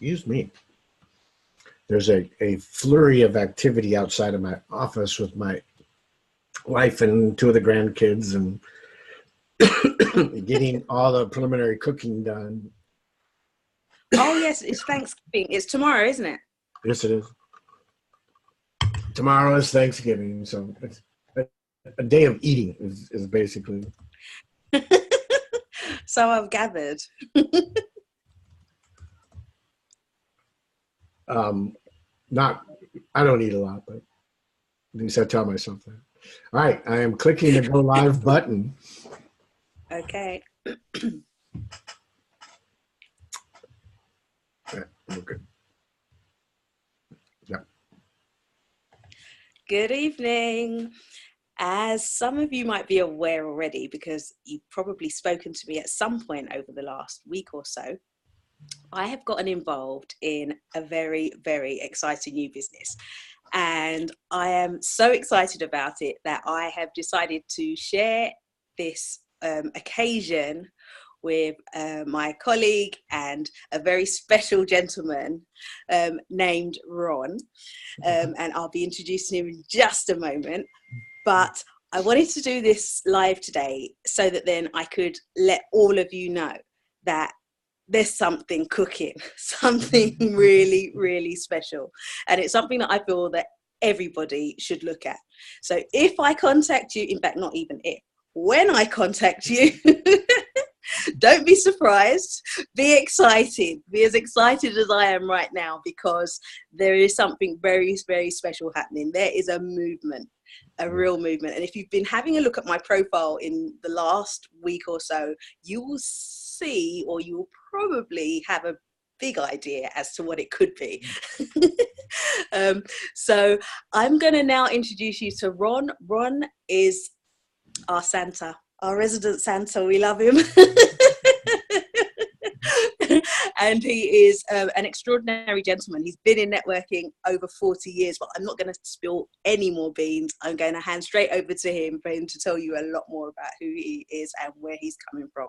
Excuse me. There's a flurry of activity outside of my office with my wife and two of the grandkids and getting all the preliminary cooking done. Oh, yes, it's Thanksgiving. It's tomorrow, isn't it? Yes, it is. Tomorrow is Thanksgiving, so it's a day of eating is basically. So I've gathered. I don't eat a lot, but at least I tell myself that. All right, I am clicking the go live button. Okay. Yeah, we're good. Yeah. Good evening. As some of you might be aware already, because you've probably spoken to me at some point over the last week or so, I have gotten involved in a very, very exciting new business. And I am so excited about it that I have decided to share this occasion with my colleague and a very special gentleman named Ron. And I'll be introducing him in just a moment. But I wanted to do this live today so that then I could let all of you know that there's something cooking, something really, really special. And it's something that I feel that everybody should look at. So if I contact you, in fact, not even if, when I contact you, don't be surprised, be excited, be as excited as I am right now, because there is something very, very special happening. There is a movement, a real movement. And if you've been having a look at my profile in the last week or so, you will see, or you will probably have a big idea as to what it could be. So I'm going to now introduce you to Ron. Ron is our Santa, our resident Santa. We love him. And he is an extraordinary gentleman. He's been in networking over 40 years, but I'm not going to spill any more beans. I'm going to hand straight over to him for him to tell you a lot more about who he is and where he's coming from.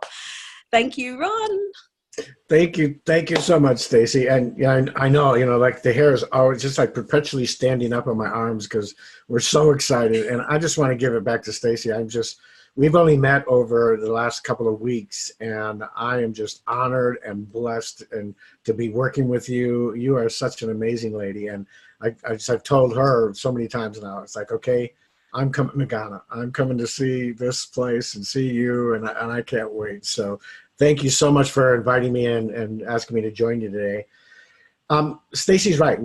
Thank you, Ron. Thank you so much, Stacey. And yeah, I know, like the hair is always just like perpetually standing up on my arms because we're so excited. And I just want to give it back to Stacey. We've only met over the last couple of weeks, and I am just honored and blessed and to be working with you. You are such an amazing lady. And I've told her so many times now, it's like, okay, I'm coming to Ghana. I'm coming to see this place and see you, and I can't wait. So thank you so much for inviting me in and asking me to join you today. Stacey's right.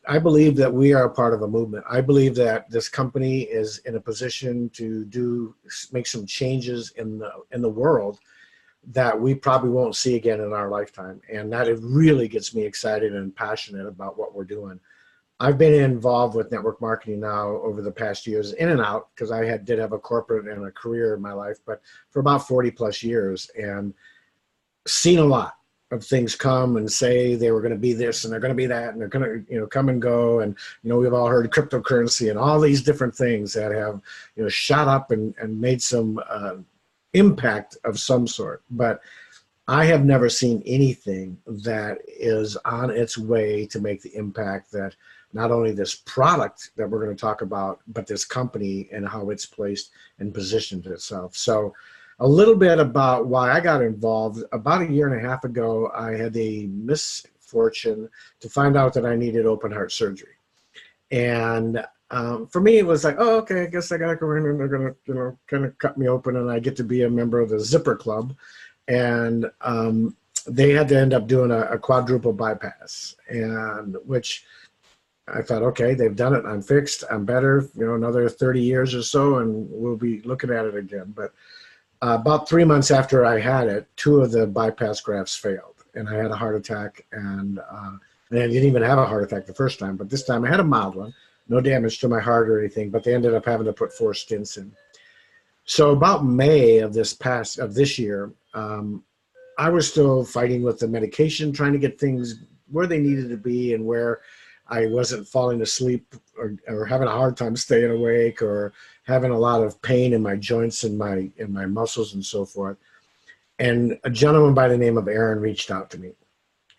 I believe that we are a part of a movement. I believe that this company is in a position to make some changes in the world that we probably won't see again in our lifetime. And that it really gets me excited and passionate about what we're doing. I've been involved with network marketing now over the past years, in and out, because I did have a corporate and a career in my life, but for about 40 plus years, and seen a lot of things come and say they were going to be this and they're going to be that and they're going to come and go, and we've all heard cryptocurrency and all these different things that have shot up and made some impact of some sort. But I have never seen anything that is on its way to make the impact that not only this product that we're going to talk about, but this company and how it's placed and positioned itself. So a little bit about why I got involved. About a year and a half ago, I had the misfortune to find out that I needed open heart surgery. And for me, it was like, oh, okay, I guess I got to go in and they're going to, kind of cut me open and I get to be a member of the Zipper Club. And they had to end up doing a quadruple bypass, and which I thought, okay, they've done it. I'm fixed. I'm better, another 30 years or so, and we'll be looking at it again. But about 3 months after I had it, 2 of the bypass grafts failed, and I had a heart attack. And I didn't even have a heart attack the first time, but this time I had a mild one, no damage to my heart or anything. But they ended up having to put 4 stents in. So about May of this year, I was still fighting with the medication, trying to get things where they needed to be and where I wasn't falling asleep or having a hard time staying awake or having a lot of pain in my joints and my muscles and so forth. And a gentleman by the name of Aron reached out to me.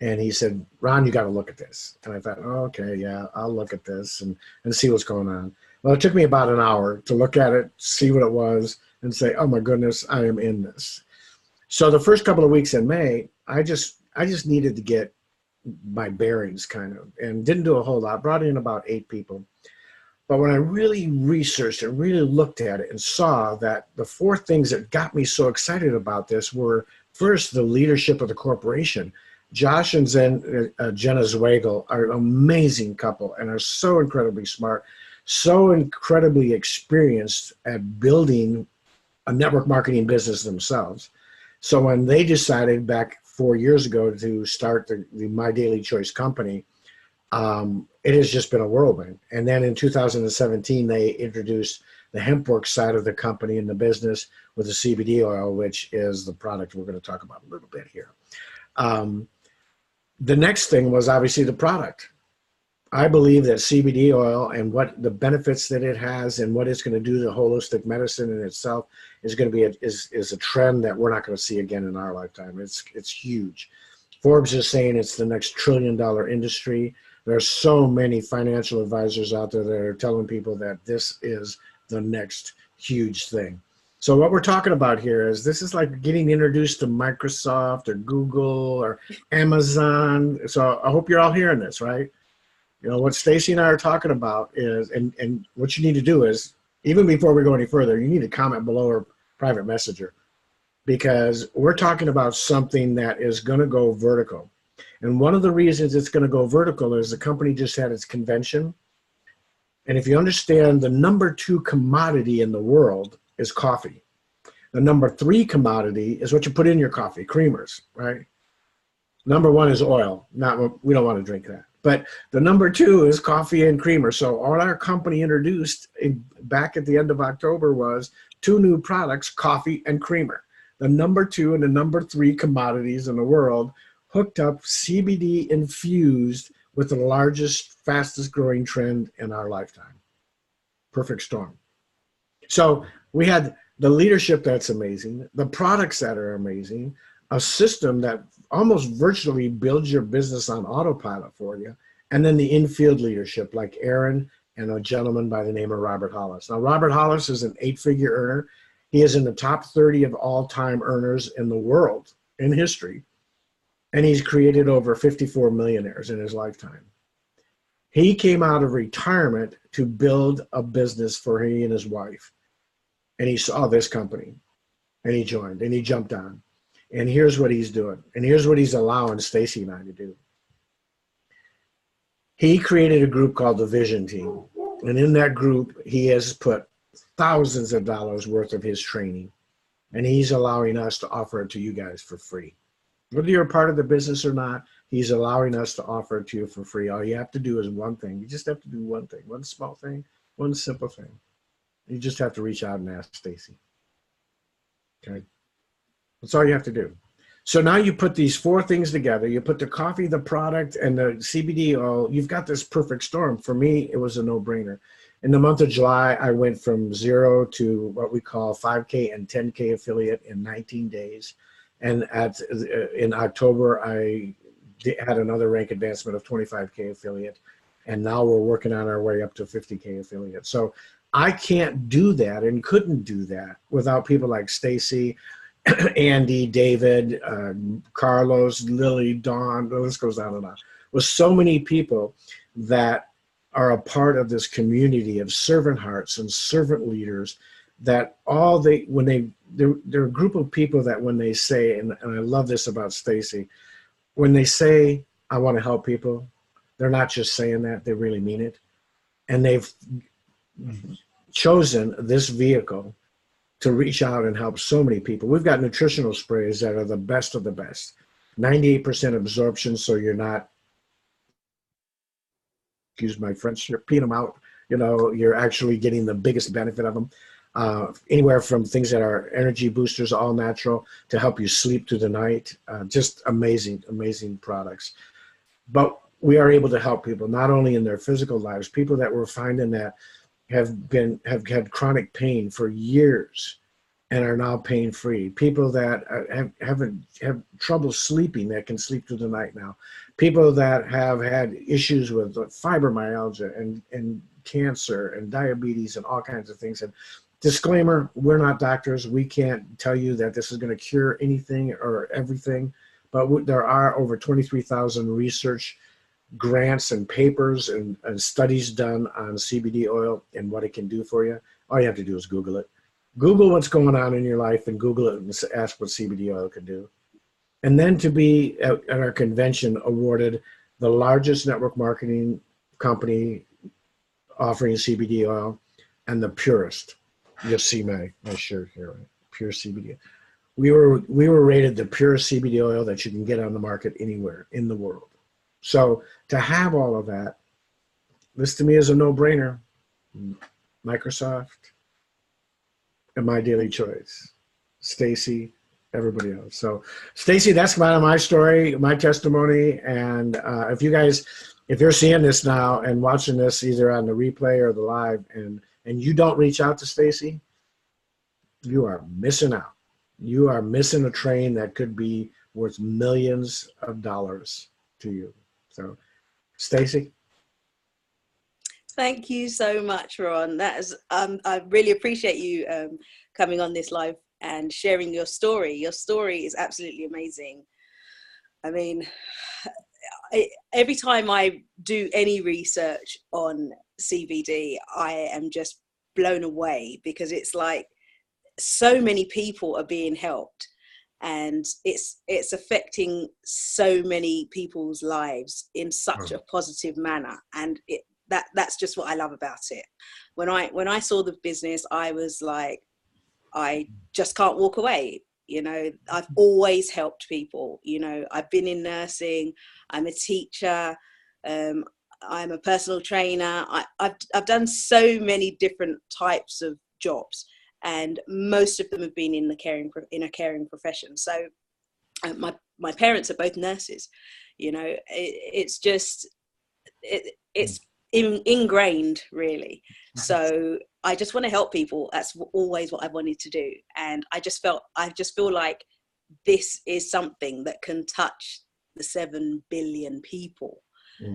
And he said, Ron, you got to look at this. And I thought, oh, okay, yeah, I'll look at this and see what's going on. Well, it took me about an hour to look at it, see what it was, and say, oh my goodness, I am in this. So the first couple of weeks in May, I just needed to get my bearings kind of, and didn't do a whole lot, brought in about 8 people. But when I really researched and really looked at it and saw that the 4 things that got me so excited about this were, first, the leadership of the corporation. Josh and Jenna Zweigel are an amazing couple and are so incredibly smart, so incredibly experienced at building a network marketing business themselves. So when they decided back 4 years ago to start the My Daily Choice company, it has just been a whirlwind. And then in 2017, they introduced the hempwork side of the company in the business with the CBD oil, which is the product we're going to talk about a little bit here. The next thing was obviously the product. I believe that CBD oil and what the benefits that it has and what it's going to do to holistic medicine in itself is going to be is a trend that we're not going to see again in our lifetime. It's huge. Forbes is saying it's the next $1 trillion industry. There are so many financial advisors out there that are telling people that this is the next huge thing. So what we're talking about here is this is like getting introduced to Microsoft or Google or Amazon. So I hope you're all hearing this, right? You know, what Stacey and I are talking about is, and what you need to do is, even before we go any further, you need to comment below or private messenger, because we're talking about something that is going to go vertical. And one of the reasons it's going to go vertical is the company just had its convention. And if you understand, the number 2 commodity in the world is coffee. The number 3 commodity is what you put in your coffee, creamers, right? Number 1 is oil. We don't want to drink that. But the number 2 is coffee and creamer. So all our company introduced back at the end of October was 2 new products, coffee and creamer. The number 2 and the number 3 commodities in the world hooked up CBD infused with the largest, fastest growing trend in our lifetime. Perfect storm. So we had the leadership that's amazing, the products that are amazing, a system that almost virtually builds your business on autopilot for you, and then the infield leadership like Aron and a gentleman by the name of Robert Hollis. Now, Robert Hollis is an 8-figure earner. He is in the top 30 of all-time earners in the world, in history, and he's created over 54 millionaires in his lifetime. He came out of retirement to build a business for he and his wife, and he saw this company, and he joined, and he jumped on. And here's what he's doing. And here's what he's allowing Stacey and I to do. He created a group called the Vision Team. And in that group, he has put thousands of dollars worth of his training. And he's allowing us to offer it to you guys for free. Whether you're a part of the business or not, he's allowing us to offer it to you for free. All you have to do is one thing. You just have to do one thing, one small thing, one simple thing. You just have to reach out and ask Stacey. Okay? That's all you have to do. So now you put these 4 things together. You put the coffee, the product, and the CBD oil. You've got this perfect storm. For me, it was a no-brainer. In the month of July, I went from 0 to what we call 5K and 10K affiliate in 19 days. And in October, I had another rank advancement of 25K affiliate. And now we're working on our way up to 50K affiliate. So I can't do that and couldn't do that without people like Stacey, Andy, David, Carlos, Lily, Dawn, the list goes on and on. With so many people that are a part of this community of servant hearts and servant leaders, that they're a group of people that when they say, and I love this about Stacey, when they say, I want to help people, they're not just saying that, they really mean it. And they've chosen this vehicle to reach out and help so many people. We've got nutritional sprays that are the best of the best. 98% absorption, so you're not, excuse my French, you're peeing them out. You know, you're actually getting the biggest benefit of them. Anywhere from things that are energy boosters, all natural, to help you sleep through the night. Just amazing, amazing products. But we are able to help people, not only in their physical lives, people that we're finding that have had chronic pain for years, and are now pain-free. People that have trouble sleeping that can sleep through the night now. People that have had issues with fibromyalgia and cancer and diabetes and all kinds of things. And disclaimer, we're not doctors. We can't tell you that this is going to cure anything or everything, but there are over 23,000 research grants and papers and studies done on CBD oil and what it can do for you. All you have to do is Google it. Google what's going on in your life and Google it and ask what CBD oil can do. And then to be at our convention awarded the largest network marketing company offering CBD oil and the purest. You'll see my shirt here, right? Pure CBD. We were rated the purest CBD oil that you can get on the market anywhere in the world. So to have all of that, this to me is a no-brainer. Microsoft and my daily choice. Stacey, everybody else. So Stacey, that's my story, my testimony. And if you're seeing this now and watching this either on the replay or the live and you don't reach out to Stacey, you are missing out. You are missing a train that could be worth millions of dollars to you. So Stacey. Thank you so much, Ron. That is, I really appreciate you coming on this live and sharing your story. Your story is absolutely amazing. I mean, every time I do any research on CBD, I am just blown away because it's like so many people are being helped and it's affecting so many people's lives in such a positive manner. And that's just what I love about it. When I saw the business, I was like, I just can't walk away. You know, I've always helped people. You know, I've been in nursing. I'm a teacher. I'm a personal trainer. I've done so many different types of jobs, and most of them have been in a caring profession. So my parents are both nurses. You know, it's ingrained, really. So I just want to help people. That's always what I wanted to do. And I just feel like this is something that can touch the 7 billion people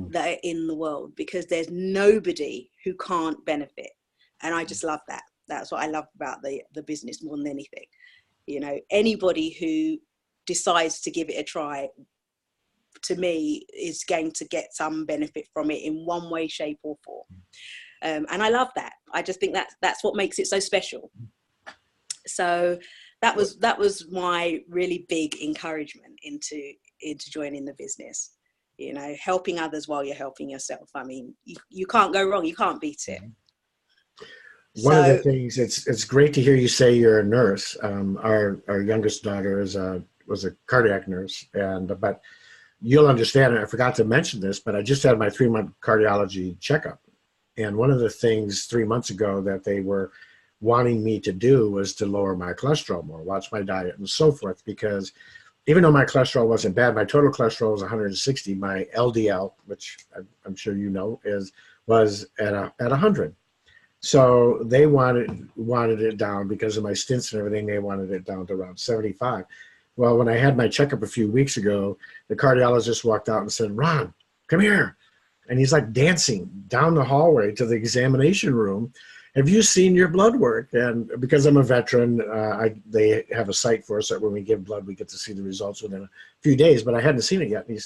that are in the world, because there's nobody who can't benefit. And I just love that. That's what I love about the business more than anything. You know, anybody who decides to give it a try, to me, is going to get some benefit from it in one way, shape or form. And I love that. I just think that's what makes it so special. So that was my really big encouragement into joining the business. You know, helping others while you're helping yourself. I mean, you can't go wrong. You can't beat it. One of the things, it's great to hear you say you're a nurse. Our youngest daughter was a cardiac nurse, but you'll understand, and I forgot to mention this, but I just had my 3-month cardiology checkup. And one of the things 3 months ago that they were wanting me to do was to lower my cholesterol more, watch my diet and so forth, because even though my cholesterol wasn't bad, my total cholesterol was 160. My LDL, which I'm sure you know, was at 100. So they wanted it down because of my stints and everything. They wanted it down to around 75. Well, when I had my checkup a few weeks ago, the cardiologist walked out and said, "Ron, come here." And he's like dancing down the hallway to the examination room. "Have you seen your blood work?" And because I'm a veteran, they have a site for us that when we give blood, we get to see the results within a few days, but I hadn't seen it yet. And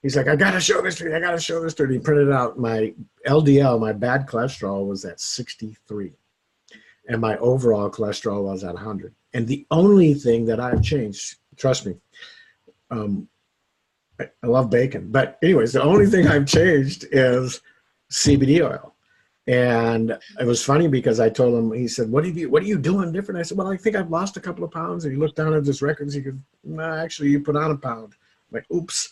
he's like, "I got to show this to you. I got to show this to you." And he printed out my LDL, my bad cholesterol was at 63. And my overall cholesterol was at 100. And the only thing that I've changed, trust me, I love bacon. But anyways, the only thing I've changed is CBD oil. And it was funny because I told him, he said, what are you doing different? I said, "Well, I think I've lost a couple of pounds." And he looked down at his records. He goes, "No, actually, you put on a pound." I'm like, oops.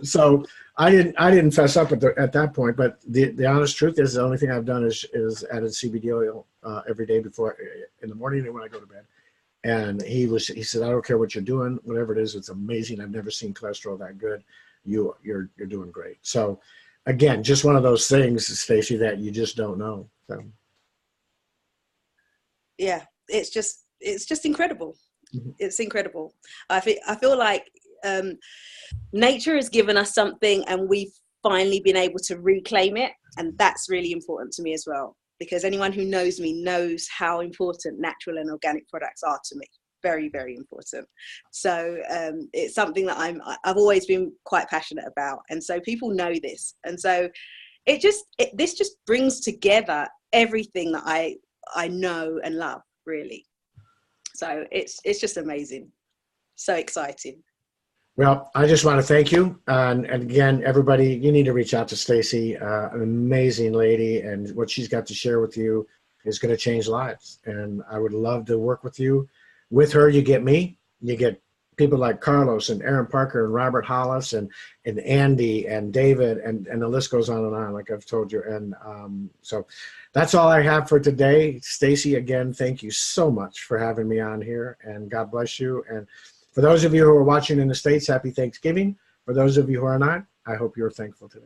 So I didn't fess up at that point. But the honest truth is the only thing I've done is added CBD oil every day before in the morning and when I go to bed. And he said, "I don't care what you're doing, whatever it is, it's amazing. I've never seen cholesterol that good. You're doing great." So again, just one of those things, Stacey, that you just don't know. So. Yeah, it's just incredible. Mhm. It's incredible. I feel like nature has given us something, and we've finally been able to reclaim it, and that's really important to me as well, because anyone who knows me knows how important natural and organic products are to me. Very, very important. So it's something that I've always been quite passionate about, and so people know this, and so this just brings together everything that I know and love, really. So it's just amazing. So exciting. Well, I just want to thank you. And again, everybody, you need to reach out to Stacey, an amazing lady, and what she's got to share with you is going to change lives. And I would love to work with you. With her, you get me. You get people like Carlos and Aron Parker and Robert Hollis and Andy and David, and the list goes on, like I've told you. And so that's all I have for today. Stacey, again, thank you so much for having me on here, and God bless you. And for those of you who are watching in the States, happy Thanksgiving. For those of you who are not, I hope you're thankful today.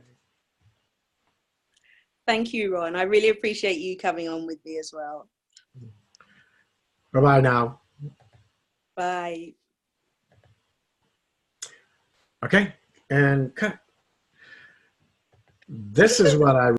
Thank you, Ron. I really appreciate you coming on with me as well. Bye-bye now. Bye. Okay, and cut. This is what I